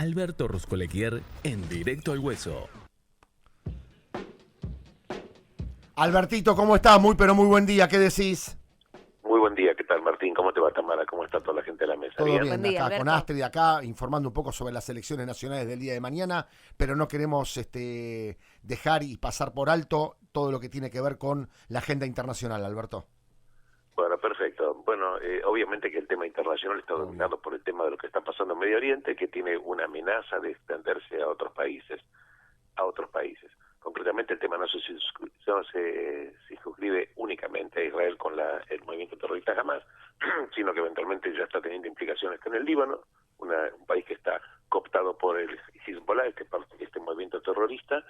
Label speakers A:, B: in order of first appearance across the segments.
A: Alberto Ruscolequier en Directo al Hueso.
B: Albertito, ¿cómo estás? Pero muy buen día, ¿qué decís?
C: Muy buen día, ¿qué tal, Martín? ¿Cómo te va, Tamara? ¿Cómo está toda la gente de la mesa?
B: Todo bien,
D: día,
B: acá
D: Alberto.
B: con Astrid, acá informando un poco sobre las elecciones nacionales del día de mañana, pero no queremos dejar y pasar por alto todo lo que tiene que ver con la agenda internacional, Alberto.
C: Bueno, perfecto. Bueno, obviamente que el tema internacional está dominado por el tema de lo que está pasando en Medio Oriente, que tiene una amenaza de extenderse a otros países. Concretamente el tema no se circunscribe únicamente a Israel con el movimiento terrorista Hamas, sino que eventualmente ya está teniendo implicaciones con el Líbano, un país que está cooptado por el Hezbollah, este movimiento terrorista,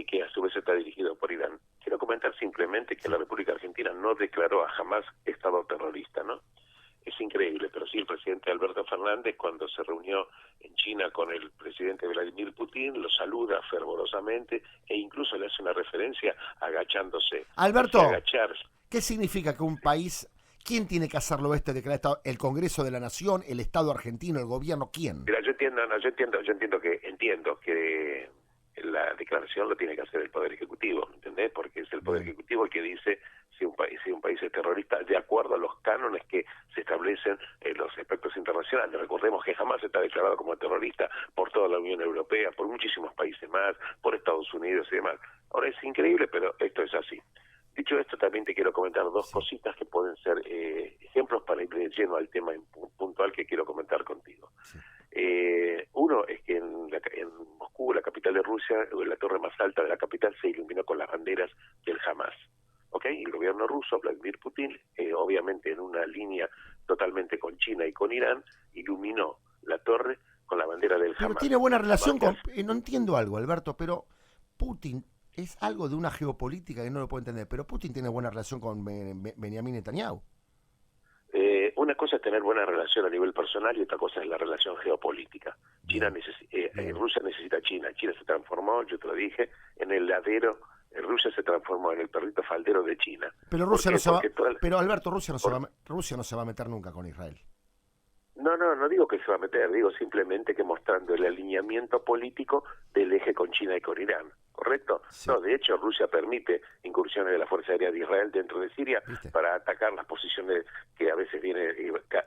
C: que a su vez está dirigido por Irán. Quiero comentar simplemente que la República Argentina no declaró a Hamas Estado terrorista, ¿no? Es increíble, pero sí el presidente Alberto Fernández, cuando se reunió en China con el presidente Vladimir Putin, lo saluda fervorosamente e incluso le hace una referencia agachándose.
B: Alberto,
C: Agacharse.
B: ¿qué significa que un país, quién tiene que hacerlo declarar Estado? ¿El Congreso de la Nación, el Estado argentino, el gobierno, quién?
C: Mira, yo entiendo que la declaración lo tiene que hacer el Poder Ejecutivo, ¿entendés? Porque es el Poder Ejecutivo el que dice si un país es terrorista de acuerdo a los cánones que se establecen en los aspectos internacionales. Recordemos que jamás está declarado como terrorista por toda la Unión Europea, por muchísimos países más, por Estados Unidos y demás. Ahora es increíble, pero esto es así. Dicho esto, también te quiero comentar dos cositas que pueden ser ejemplos para ir de lleno al tema puntual que quiero comentar contigo. Uno es que en Moscú, la capital de Rusia, la torre más alta de la capital se iluminó con las banderas del Hamas. ¿Ok? Y el gobierno ruso, Vladimir Putin, obviamente en una línea totalmente con China y con Irán, iluminó la torre con la bandera del Hamas.
B: Pero tiene buena relación con... no entiendo algo, Alberto, pero Putin es algo de una geopolítica que no lo puedo entender, pero Putin tiene buena relación con Benjamin Netanyahu.
C: Una cosa es tener buena relación a nivel personal y otra cosa es la relación geopolítica. Rusia necesita a China. China se transformó, yo te lo dije, en el ladero. Rusia se transformó en el perrito faldero de China.
B: Pero Rusia pero Alberto, Rusia no se va a meter nunca con Israel.
C: No digo que se va a meter, digo simplemente que mostrando el alineamiento político del eje con China y con Irán, ¿correcto? Sí. No, de hecho Rusia permite incursiones de la Fuerza Aérea de Israel dentro de Siria para atacar las posiciones que a veces viene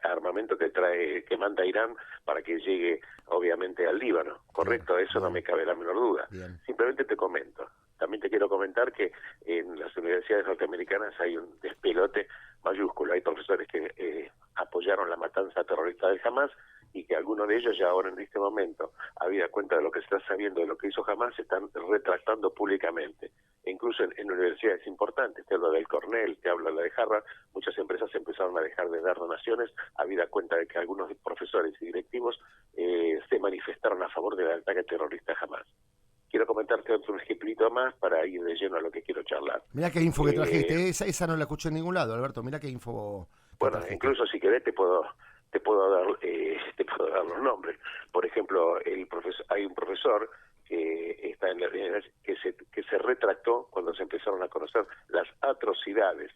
C: armamento que manda Irán para que llegue obviamente al Líbano, ¿correcto? Eso no me cabe la menor duda. Simplemente te comento. También te quiero comentar que en las universidades norteamericanas hay un despelote mayúsculo. Hay profesores que apoyaron la matanza terrorista del Hamas y que algunos de ellos ya ahora en este momento, habida cuenta de lo que se está sabiendo de lo que hizo Hamas, se están retractando públicamente. E incluso en universidades importantes, te hablo del Cornell, te hablo de la de Harvard, muchas empresas empezaron a dejar de dar donaciones, habida cuenta de que algunos profesores y directivos se manifestaron a favor del ataque terrorista de Hamas. Quiero comentarte otro ejemplito más para ir de lleno a lo que quiero charlar.
B: Mirá qué info que trajiste, esa no la escuché en ningún lado, Alberto, mirá qué info.
C: Bueno, trajiste. Incluso si querés te puedo dar los nombres. Por ejemplo, hay un profesor que está en que se retractó cuando se empezaron a conocer las atrocidades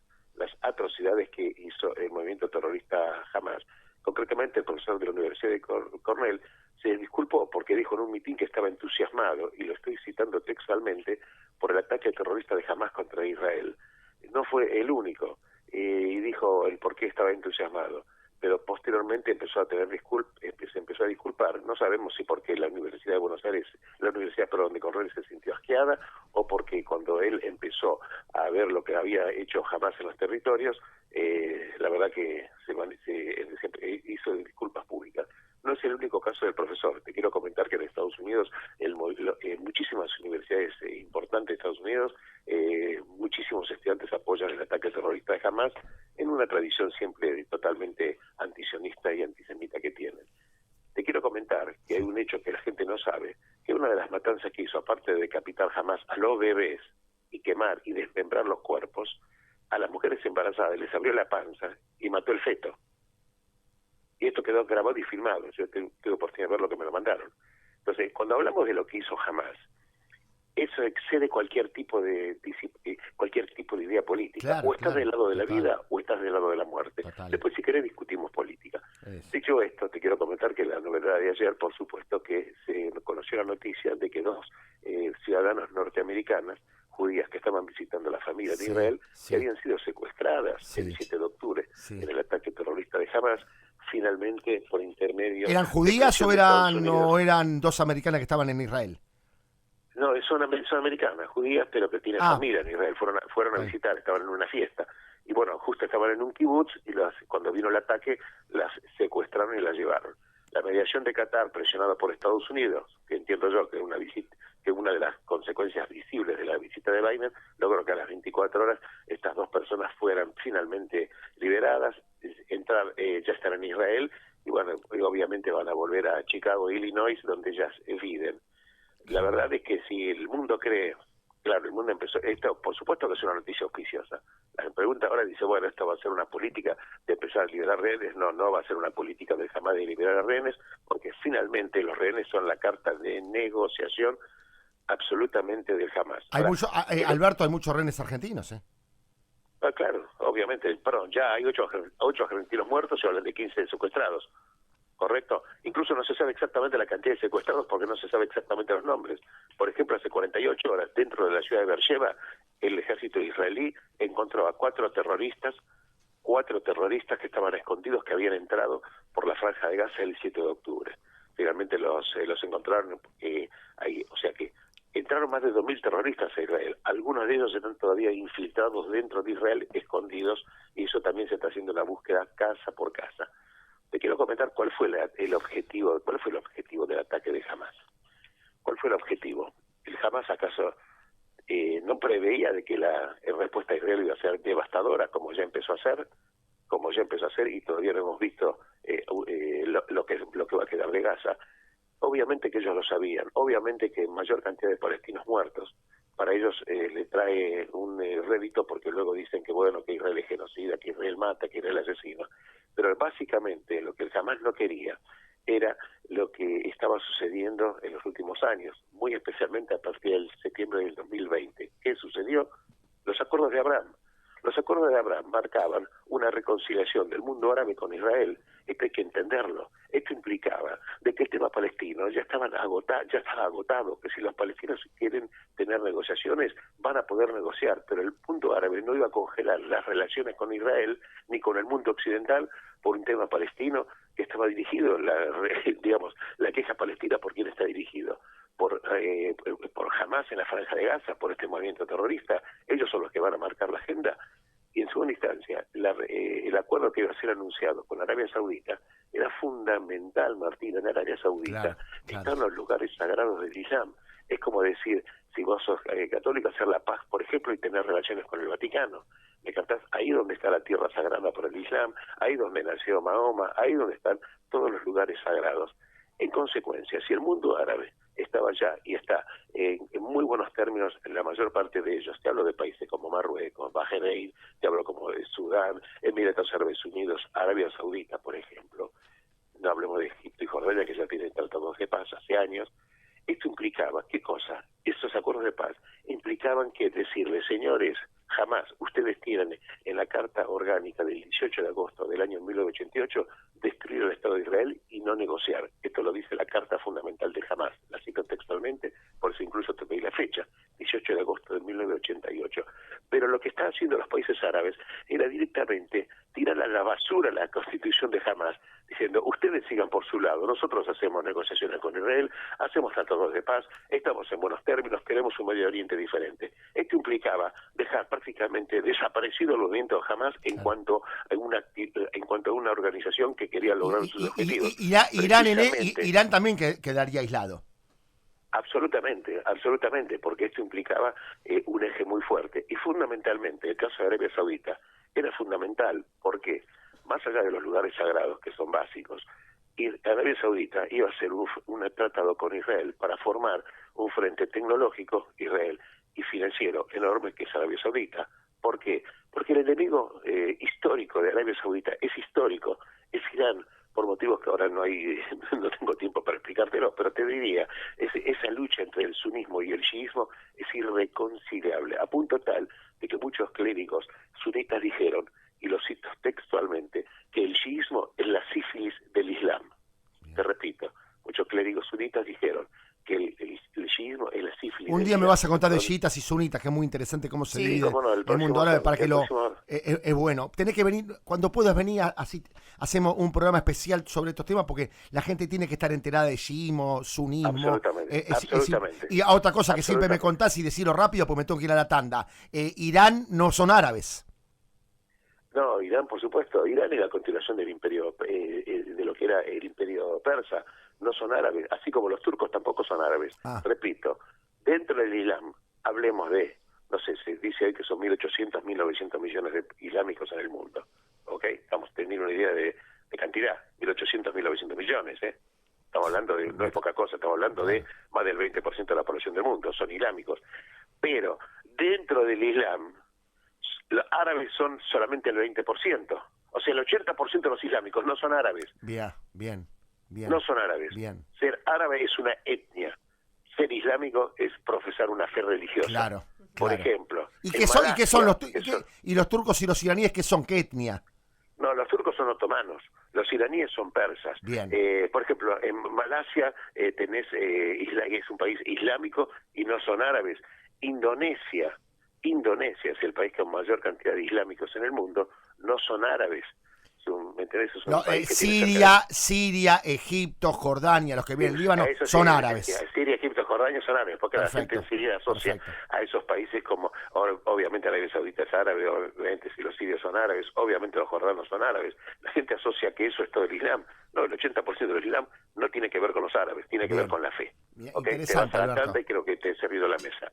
C: que hizo el movimiento terrorista Hamas. Concretamente, el profesor de la Universidad de Cornell se disculpó porque dijo en un mitin que estaba entusiasmado, y lo estoy citando textualmente, por el ataque terrorista de Hamas contra Israel. No fue el único, y dijo el por qué estaba entusiasmado, pero posteriormente se empezó a disculpar. No sabemos si porque la Universidad de Cornell se sintió asqueada, o porque cuando él empezó a ver lo que había hecho Hamas en los territorios, la verdad que se hizo disculpas públicas. No es el único caso del profesor. Te quiero comentar que en Estados Unidos, muchísimas universidades importantes de Estados Unidos, muchísimos estudiantes apoyan el ataque terrorista de Hamas, en una tradición siempre totalmente antisionista y antisemita que tienen. Te quiero comentar que hay un hecho que la gente no sabe, que una de las matanzas que hizo, aparte de decapitar Hamas a los bebés y quemar y desmembrar los cuerpos, a las mujeres embarazadas les abrió la panza y mató el feto. Y esto quedó grabado y filmado. Yo tuve oportunidad de ver lo que me lo mandaron. Entonces, cuando hablamos de lo que hizo Hamas, eso excede cualquier tipo de idea política.
B: Claro,
C: o estás del lado de la vida o estás del lado de la muerte.
B: Total.
C: Después, si querés, discutimos política. Dicho esto, te quiero comentar que la novedad de ayer, por supuesto, que se la noticia de que dos ciudadanas norteamericanas, judías que estaban visitando a la familia de Israel, que habían sido secuestradas el 7 de octubre en el ataque terrorista de Hamas, finalmente por intermedio...
B: ¿Eran judías o eran dos americanas que estaban en Israel?
C: No, son americanas, judías, pero que tienen familia en Israel. Fueron a visitar, estaban en una fiesta. Y bueno, justo estaban en un kibutz y cuando vino el ataque las secuestraron y las llevaron. La mediación de Qatar, presionada por Estados Unidos, que entiendo yo que una de las consecuencias visibles de la visita de Biden, logró que a las 24 horas estas dos personas fueran finalmente liberadas, ya están en Israel y bueno, obviamente van a volver a Chicago, Illinois, donde ellas viven. La verdad es que si el mundo cree, claro, el mundo empezó, esto por supuesto que es una noticia auspiciosa. La pregunta ahora dice, bueno, esto va a ser una política de empezar a liberar rehenes. No va a ser una política de jamás de liberar a rehenes, porque finalmente los rehenes son la carta de negociación absolutamente del Hamas.
B: Alberto, hay muchos rehenes argentinos, ¿eh?
C: Claro, obviamente, perdón, ya hay 8 argentinos muertos y hablan de 15 secuestrados. ¿Correcto? Incluso no se sabe exactamente la cantidad de secuestrados porque no se sabe exactamente los nombres. Por ejemplo, hace 48 horas, dentro de la ciudad de Beersheba, el ejército israelí encontró a 4 terroristas que estaban escondidos, que habían entrado por la franja de Gaza el 7 de octubre. Finalmente los encontraron ahí, o sea que entraron más de 2.000 terroristas a Israel. Algunos de ellos están todavía infiltrados dentro de Israel, escondidos, y eso también se está haciendo la búsqueda casa por casa. Te quiero comentar cuál fue el objetivo del ataque de Hamas. ¿Cuál fue el objetivo? ¿El Hamas acaso no preveía de que la respuesta a Israel iba a ser devastadora, como ya empezó a hacer, y todavía no hemos visto lo que va a quedar de Gaza? Obviamente que ellos lo sabían, obviamente que mayor cantidad de palestinos muertos para ellos le trae un rédito, porque luego dicen que bueno, que Israel es genocida, que Israel mata, que Israel asesina. Pero básicamente lo que el Hamas no quería era lo que estaba sucediendo en los últimos años, muy especialmente a partir del septiembre del 2020. ¿Qué sucedió? Los acuerdos de Abraham. Los acuerdos de Abraham marcaban una reconciliación del mundo árabe con Israel. Esto hay que entenderlo. Esto implicaba de que el tema palestino ya estaba agotado, que si los palestinos quieren tener negociaciones, van a poder negociar, pero el mundo árabe no iba a congelar las relaciones con Israel ni con el mundo occidental por un tema palestino que estaba dirigido, la queja palestina, ¿por quién está dirigido? Por Hamas en la franja de Gaza, por este movimiento terrorista. Ellos son los que van a marcar la agenda. Y en segunda instancia, el acuerdo que iba a ser anunciado con Arabia Saudita era fundamental, Martín. En Arabia Saudita están los lugares sagrados del Islam. Es como decir, si vos sos católico, hacer la paz, por ejemplo, y tener relaciones con el Vaticano. ¿Me captás? Ahí donde está la tierra sagrada por el Islam, ahí donde nació Mahoma, ahí donde están todos los lugares sagrados. En consecuencia, si el mundo árabe estaba ya y está en muy buenos términos en la mayor parte de ellos, te hablo de países como Marruecos, Bahrein, te hablo como de Sudán, Emiratos Árabes Unidos, Arabia Saudita, por ejemplo, no hablemos de Egipto y Jordania, que ya tienen tratados de paz hace años. Esto implicaba, ¿qué cosa? Estos acuerdos de paz implicaban que decirle, señores, jamás ustedes tienen en la Carta Orgánica del 18 de agosto del año 1988 destruir el Estado de Israel y no negociar. Esto lo dice la Carta Fundamental de Hamas, la cito textualmente, por eso incluso te pedí la fecha, 18 de agosto de 1988. Pero lo que están haciendo los países árabes era directamente tirar a la basura la constitución de Hamas, diciendo, ustedes sigan por su lado, nosotros hacemos negociaciones con Israel, hacemos tratados de paz, estamos en buenos términos, queremos un Medio Oriente diferente. Esto implicaba dejar prácticamente desaparecido el movimiento Hamas en cuanto a una organización que quería lograr sus objetivos.
B: Irán también quedaría aislado.
C: Absolutamente, porque esto implicaba un eje muy fuerte. Y fundamentalmente, el caso de Arabia Saudita era fundamental, porque más allá de los lugares sagrados, que son básicos, Arabia Saudita iba a hacer un tratado con Israel para formar un frente tecnológico, Israel, y financiero enorme, que es Arabia Saudita. ¿Por qué? Porque el enemigo histórico de Arabia Saudita es histórico, es Irán, por motivos que ahora no tengo tiempo para explicártelo, pero te diría, esa lucha entre el sunismo y el chiismo es irreconciliable, a punto tal de que muchos clérigos sunitas dijeron, y lo cito textualmente, que el chiismo es la sífilis del Islam. Te repito, muchos clérigos sunitas dijeron que y
B: Un
C: del
B: día me
C: Irán.
B: vas a contar de chiitas y sunitas, que es muy interesante cómo se divide
C: cómo no, el
B: el mundo
C: próximo-
B: árabe, para que
C: el
B: lo...
C: próximo-
B: Es bueno. Tenés que venir, cuando puedas venir, así hacemos un programa especial sobre estos temas, porque la gente tiene que estar enterada de shiismo, sunismo.
C: Absolutamente, absolutamente.
B: Y a otra cosa que siempre me contás y decirlo rápido, porque me tengo que ir a la tanda. Irán no son árabes.
C: No, Irán, por supuesto. Irán es la continuación del imperio, de lo que era el imperio persa. No son árabes, así como los turcos tampoco son árabes. Repito, dentro del Islam, hablemos de, no sé, se dice hoy que son 1.800, 1.900 millones de islámicos en el mundo. ¿Ok? Estamos teniendo una idea de cantidad, 1.800, 1.900 millones, ¿eh? Estamos hablando de, no es poca cosa, estamos hablando de más del 20% de la población del mundo, son islámicos. Pero dentro del Islam, los árabes son solamente el 20%. O sea, el 80% de los islámicos no son árabes.
B: Bien.
C: No son árabes.
B: Bien.
C: Ser árabe es una etnia. Ser islámico es profesar una fe religiosa.
B: Claro.
C: Por ejemplo.
B: ¿Y qué son los turcos y los iraníes? ¿Qué son? ¿Qué etnia?
C: No, los turcos son otomanos, los iraníes son persas.
B: Bien.
C: Por ejemplo, en Malasia tenés es un país islámico y no son árabes. Indonesia es el país con mayor cantidad de islámicos en el mundo, no son árabes. ¿Me entendés? Es un país que
B: Siria, Egipto, Jordania, los que vienen del Líbano, son árabes.
C: Siria, Egipto, Jordania son árabes, porque la gente en Siria asocia a esos países como, obviamente Arabia Saudita es árabe, obviamente si los sirios son árabes, obviamente los jordanos son árabes. La gente asocia que eso es todo el Islam. No, el 80% del Islam no tiene que ver con los árabes, tiene que ver con la fe. ¿Okay? Te vas a la tanda y creo que te he servido la mesa.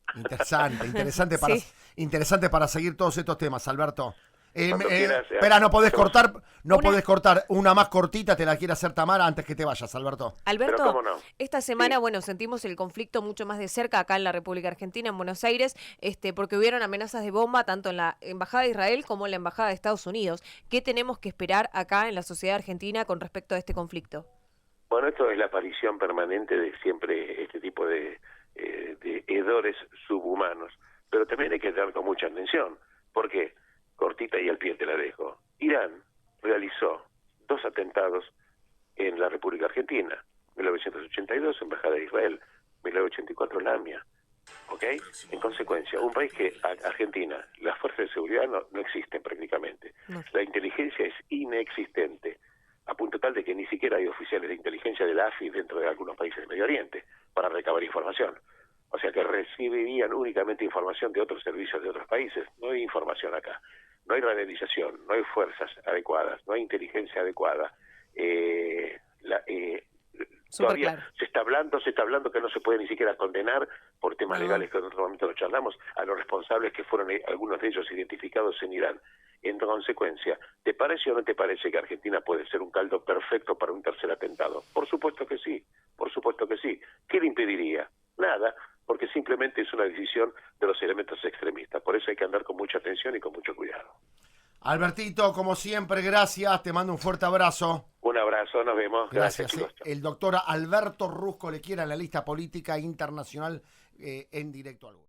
B: Interesante para seguir todos estos temas, Alberto.
C: Espera,
B: no podés cortar, podés cortar una más cortita, te la quiere hacer Tamara antes que te vayas, Alberto.
D: Alberto,
C: Pero, ¿cómo no?
D: esta semana, sentimos el conflicto mucho más de cerca acá en la República Argentina, en Buenos Aires, porque hubieron amenazas de bomba tanto en la Embajada de Israel como en la Embajada de Estados Unidos. ¿Qué tenemos que esperar acá en la sociedad argentina con respecto a este conflicto?
C: Bueno, esto es la aparición permanente de siempre este tipo de hedores subhumanos, pero también hay que tener con mucha atención. ¿Por qué? Cortita y al pie te la dejo. Irán realizó 2 atentados en la República Argentina. 1982, Embajada de Israel. 1984, la AMIA. ¿Ok? En consecuencia, un país que, Argentina, las fuerzas de seguridad no existen prácticamente. La inteligencia es inexistente, a punto tal de que ni siquiera hay oficiales de inteligencia de la AFI dentro de algunos países del Medio Oriente para recabar información. O sea que recibirían únicamente información de otros servicios de otros países. No hay información acá. No hay radarización, no hay fuerzas adecuadas, no hay inteligencia adecuada. Todavía
D: claro.
C: se está hablando que no se puede ni siquiera condenar por temas legales que en otro momento lo charlamos a los responsables que fueron algunos de ellos identificados en Irán. En consecuencia, ¿te parece o no te parece que Argentina puede ser un caldo perfecto para un tercer atentado? Por supuesto que sí, por supuesto que sí. ¿Qué le impediría? Nada, porque simplemente es una decisión de los elementos extremistas. Por eso hay que andar con mucha atención y con mucho cuidado.
B: Albertito, como siempre, gracias. Te mando un fuerte abrazo.
C: Un abrazo, nos vemos. Gracias chicos.
B: El doctor Alberto Rusco le quiera en la lista política internacional en Directo al Hueso.